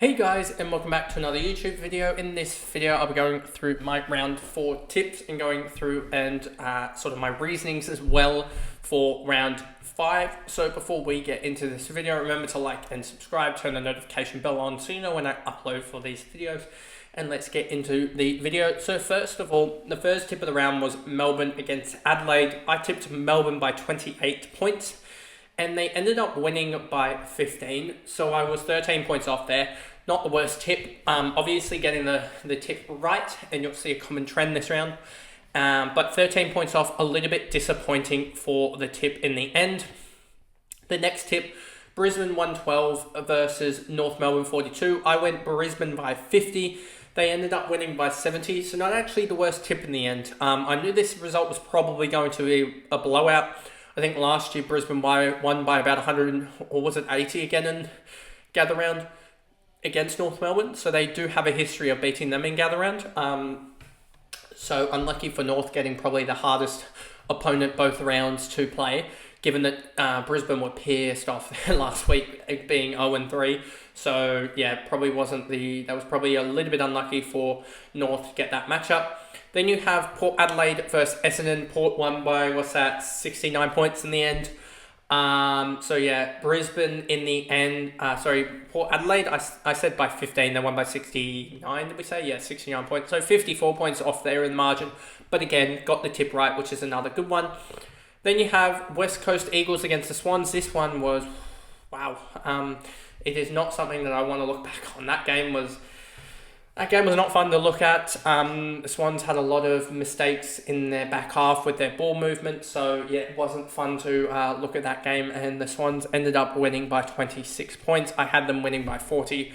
Hey guys, and welcome back to another YouTube video. In this video I'll be going through my round 4 tips and going through and sort of my reasonings as well for round 5. So before we get into this video, remember to like and subscribe, turn the notification bell on so you know when I upload for these videos. And let's get into the video. So first of all, the first tip of the round was Melbourne against Adelaide. I tipped Melbourne by 28 points. And they ended up winning by 15, so I was 13 points off there. Not the worst tip. Obviously getting the tip right, and you'll see a common trend this round. But 13 points off, a little bit disappointing for the tip in the end. The next tip, Brisbane 112 versus North Melbourne 42. I went Brisbane by 50. They ended up winning by 70, so not actually the worst tip in the end. I knew this result was probably going to be a blowout. I think last year Brisbane won by about 100, or was it 80 again in gather round against North Melbourne. So they do have a history of beating them in gather round. So unlucky for North getting probably the hardest opponent both rounds to play, given that Brisbane were pissed off last week being 0-3. So yeah, that was probably a little bit unlucky for North to get that matchup. Then you have Port Adelaide versus Essendon. Port won by, 69 points in the end. So yeah, Brisbane in the end, Port Adelaide, I said by 15, they won by 69, did we say? Yeah, 69 points. So 54 points off there in the margin. But again, got the tip right, which is another good one. Then you have West Coast Eagles against the Swans. This one was, wow. It is not something that I want to look back on. That game was not fun to look at. The Swans had a lot of mistakes in their back half with their ball movement. So, yeah, it wasn't fun to look at that game. And the Swans ended up winning by 26 points. I had them winning by 40.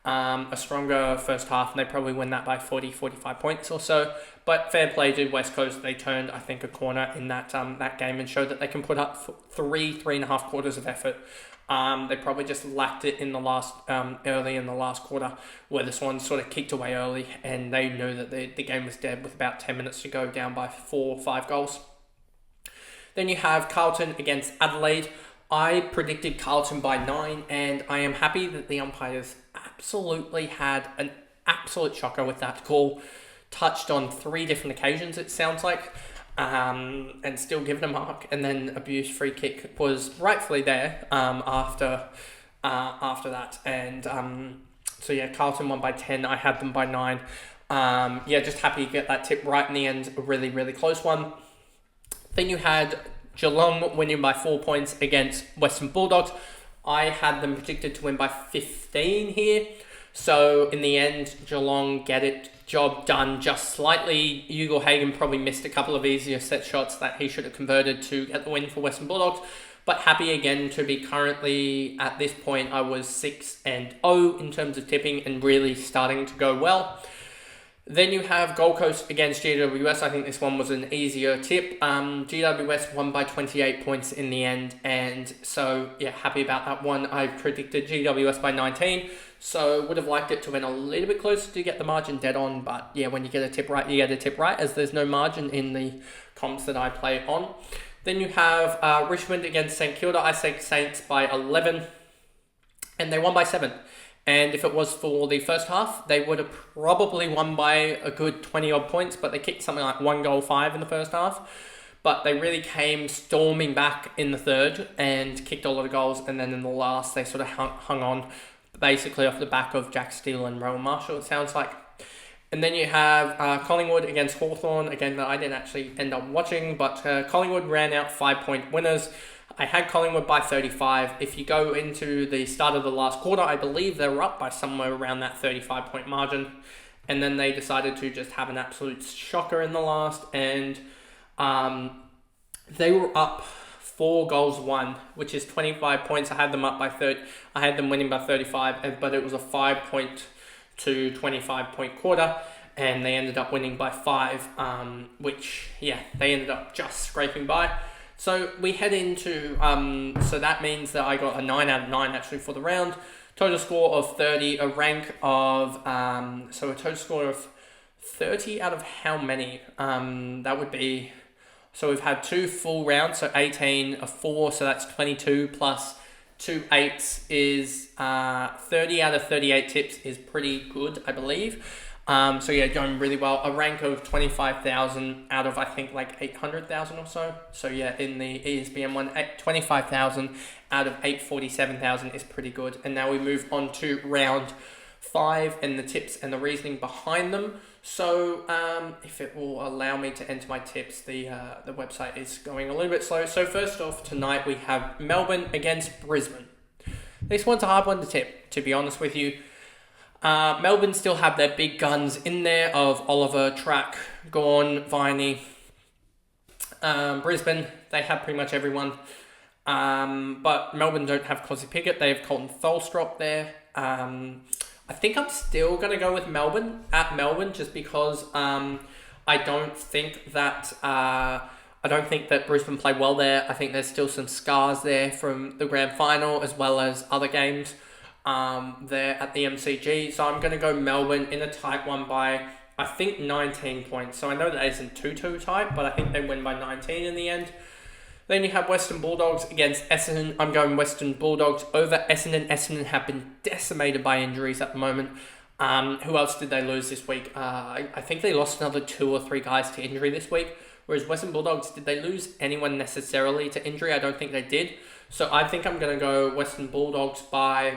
A stronger first half, and they probably win that by 40, 45 points or so. But fair play to West Coast. They turned, I think, a corner in that game and showed that they can put up 3.5 quarters of effort. They probably just lacked it in the last early in the last quarter, where the Swans sort of kicked away early, and they knew that the game was dead with about 10 minutes to go, down by 4 or 5 goals. Then you have Carlton against Adelaide. I predicted Carlton by 9, and I am happy that the umpires absolutely had an absolute shocker with that call. Touched on 3 different occasions, it sounds like. And still given a mark, and then abused free kick was rightfully there after that, and so yeah, Carlton won by 10. I had them by 9. Just happy to get that tip right in the end. A really, really close one. Then you had Geelong winning by 4 points against Western Bulldogs. I had them predicted to win by 15 here. So in the end, Geelong get it job done just slightly. Hugo Hagen probably missed a couple of easier set shots that he should have converted to get the win for Western Bulldogs. But happy again to be currently, at this point, I was 6-0 in terms of tipping and really starting to go well. Then you have Gold Coast against GWS. I think this one was an easier tip. GWS won by 28 points in the end. And so, yeah, happy about that one. I predicted GWS by 19. So, would have liked it to win a little bit closer to get the margin dead on. But, yeah, when you get a tip right, you get a tip right, as there's no margin in the comps that I play on. Then you have Richmond against St Kilda. I said Saints by 11. And they won by 7. And if it was for the first half, they would have probably won by a good 20-odd points, but they kicked something like 1-5 in the first half. But they really came storming back in the third and kicked a lot of goals, and then in the last, they sort of hung on, basically off the back of Jack Steele and Rowan Marshall, it sounds like. And then you have Collingwood against Hawthorn, again, that I didn't actually end up watching, but Collingwood ran out 5-point winners. I had Collingwood by 35. If you go into the start of the last quarter, I believe they were up by somewhere around that 35-point margin. And then they decided to just have an absolute shocker in the last. And they were up 4-1, which is 25 points. I had them up by 30. I had them winning by 35, but it was a 5-point to 25-point quarter. And they ended up winning by 5, which, yeah, they ended up just scraping by. So we head into, so that means that I got a 9 out of 9 actually for the round. Total score of 30, a rank of, so a total score of 30 out of how many? That would be, so we've had 2 full rounds, so 18, a 4, so that's 22 plus 2 8s is 30 out of 38 tips is pretty good, I believe. So yeah, going really well. A rank of 25,000 out of I think like 800,000 or so. So yeah, in the ESPN one, 25,000 out of 847,000 is pretty good. And now we move on to round 5 and the tips and the reasoning behind them. So if it will allow me to enter my tips, the website is going a little bit slow. So first off, tonight we have Melbourne against Brisbane. This one's a hard one to tip, to be honest with you. Melbourne still have their big guns in there of Oliver, Track, Gawn, Viney. Brisbane, they have pretty much everyone. But Melbourne don't have Cosy Pickett. They have Colton Tholstrop there. I think I'm still going to go with Melbourne just because I don't think that Brisbane play well there. I think there's still some scars there from the grand final as well as other games there at the MCG. So I'm going to go Melbourne in a tight one by, I think, 19 points. So I know that isn't too tight, but I think they win by 19 in the end. Then you have Western Bulldogs against Essendon. I'm going Western Bulldogs over Essendon. Essendon have been decimated by injuries at the moment. Who else did they lose this week? I think they lost another 2 or 3 guys to injury this week. Whereas Western Bulldogs, did they lose anyone necessarily to injury? I don't think they did. So I think I'm going to go Western Bulldogs by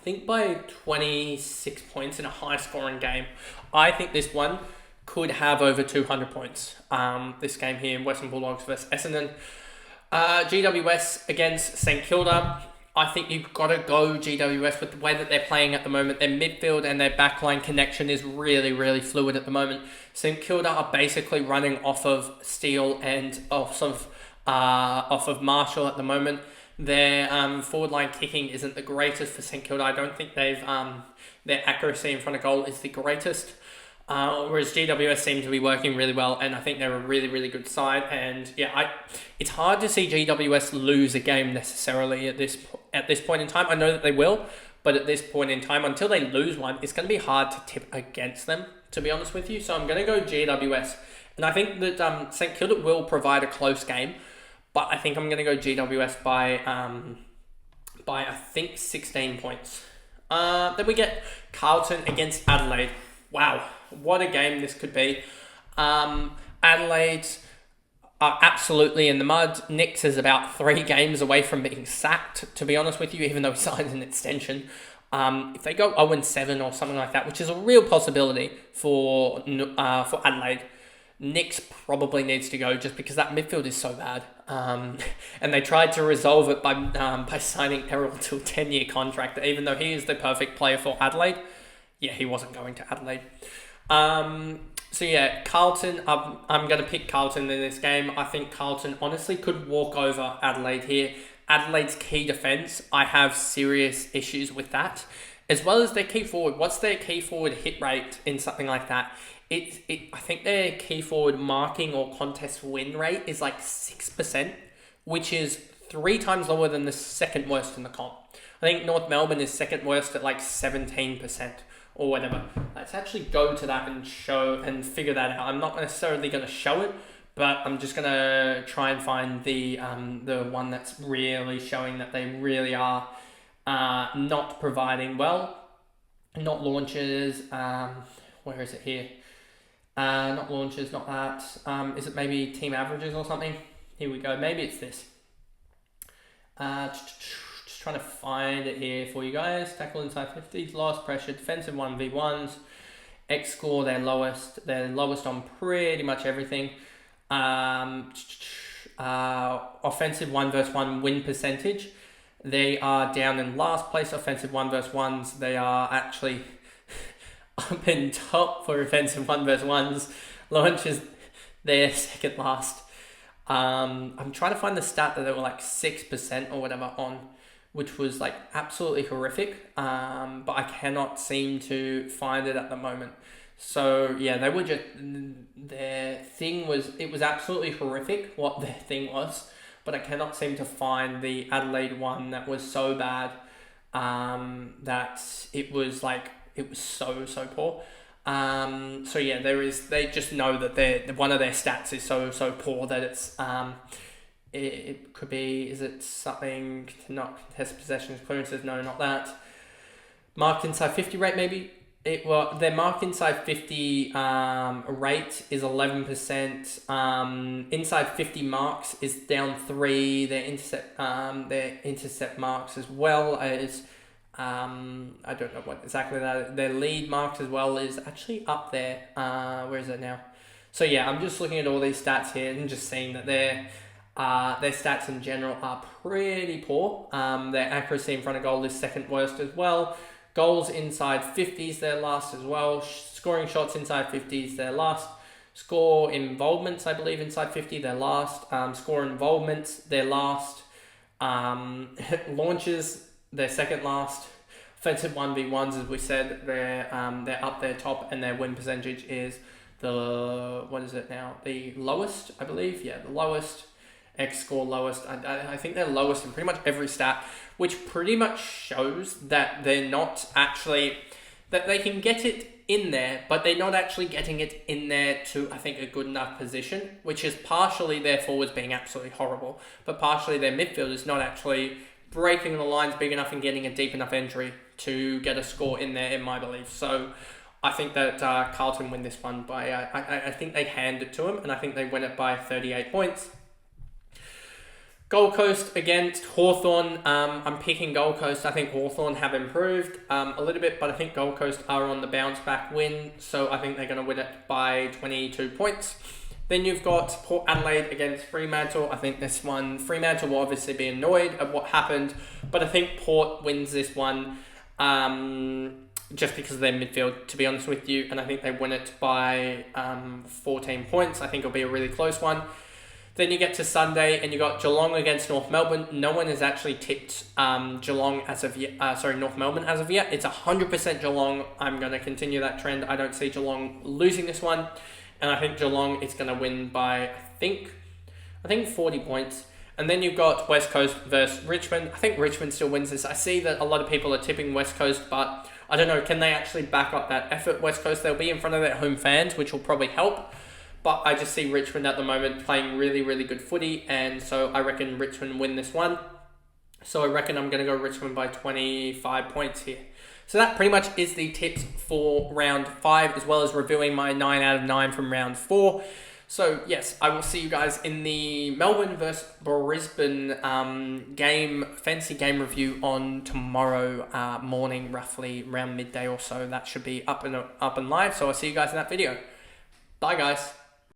26 points in a high-scoring game. I think this one could have over 200 points. This game here, Western Bulldogs versus Essendon. GWS against St Kilda. I think you've got to go GWS with the way that they're playing at the moment. Their midfield and their backline connection is really, really fluid at the moment. St Kilda are basically running off of Steele and off of Marshall at the moment. Their forward line kicking isn't the greatest for St Kilda. I don't think they've their accuracy in front of goal is the greatest. Whereas GWS seem to be working really well, and I think they're a really, really good side. And yeah, it's hard to see GWS lose a game necessarily at this point in time. I know that they will, but at this point in time, until they lose one, it's going to be hard to tip against them, to be honest with you. So I'm going to go GWS, and I think that St Kilda will provide a close game, but I think I'm going to go GWS by I think 16 points. Then we get Carlton against Adelaide. Wow, what a game this could be. Adelaide are absolutely in the mud. Nix is about 3 games away from being sacked, to be honest with you, even though he signed an extension. If they go 0-7 or something like that, which is a real possibility for Adelaide, Nix probably needs to go just because that midfield is so bad. And they tried to resolve it by signing Errol to a 10-year contract, even though he is the perfect player for Adelaide. Yeah, he wasn't going to Adelaide. So yeah, Carlton, I'm going to pick Carlton in this game. I think Carlton honestly could walk over Adelaide here. Adelaide's key defence, I have serious issues with that. As well as their key forward. What's their key forward hit rate in something like that? I think their key forward marking or contest win rate is like 6%, which is 3 times lower than the second worst in the comp. I think North Melbourne is second worst at like 17%. Or whatever. Let's actually go to that and figure that out. I'm not necessarily going to show it, but I'm just going to try and find the one that's really showing that they really are not providing well. Not launches. Where is it here? Not launches, not that. Is it maybe team averages or something? Here we go. Maybe it's this. Trying to find it here for you guys. Tackle inside 50s, lost pressure, defensive 1v1s, X score their lowest on pretty much everything. Offensive 1 versus 1 win percentage, they are down in last place. Offensive 1 versus 1s, they are actually up in top for offensive 1 versus 1s. Launches, they're second last. I'm trying to find the stat that they were like 6% or whatever on, which was like absolutely horrific, but I cannot seem to find it at the moment. So yeah, they were just, it was absolutely horrific what their thing was, but I cannot seem to find the Adelaide one that was so bad that it was so poor. So yeah, they just know that one of their stats is so poor that it could be, is it something to not contest possessions, clearances? No, not that. Marked inside 50 rate, maybe? Their mark inside 50 rate is 11%. Inside 50 marks is down 3. Their intercept marks as well is I don't know what exactly that. Their lead marks as well is actually up there. Where is it now? So yeah, I'm just looking at all these stats here and just seeing that their stats in general are pretty poor. Their accuracy in front of goal is second worst as well. Goals inside 50s, they're last as well. Scoring shots inside 50s, they're last. Score involvements, I believe, inside 50, they're last. Score involvements, they're last. Launches, they're second last. Offensive 1v1s, as we said, they're up there top, and their win percentage is the lowest, I believe. Yeah, the lowest. X score lowest. I think they're lowest in pretty much every stat, which pretty much shows that they're not actually, that they can get it in there, but they're not actually getting it in there to, I think, a good enough position, which is partially their forwards being absolutely horrible, but partially their midfielders not actually breaking the lines big enough and getting a deep enough entry to get a score in there, in my belief. So I think that Carlton win this one by, I think they hand it to them, and I think they win it by 38 points. Gold Coast against Hawthorn. I'm picking Gold Coast. I think Hawthorn have improved a little bit, but I think Gold Coast are on the bounce back win, so I think they're going to win it by 22 points. Then you've got Port Adelaide against Fremantle. I think this one, Fremantle will obviously be annoyed at what happened, but I think Port wins this one just because of their midfield, to be honest with you, and I think they win it by 14 points. I think it'll be a really close one. Then you get to Sunday, and you got Geelong against North Melbourne. No one has actually tipped Geelong as of yet. North Melbourne as of yet. It's 100% Geelong. I'm going to continue that trend. I don't see Geelong losing this one, and I think Geelong is going to win by I think 40 points. And then you've got West Coast versus Richmond. I think Richmond still wins this. I see that a lot of people are tipping West Coast, but I don't know. Can they actually back up that effort? West Coast, they'll be in front of their home fans, which will probably help. But I just see Richmond at the moment playing really, really good footy, and so I reckon Richmond win this one. So I reckon I'm going to go Richmond by 25 points here. So that pretty much is the tips for round 5, as well as reviewing my 9 out of 9 from round 4. So yes, I will see you guys in the Melbourne versus Brisbane fancy game review on tomorrow morning, roughly around midday or so. That should be up and live. So I'll see you guys in that video. Bye guys.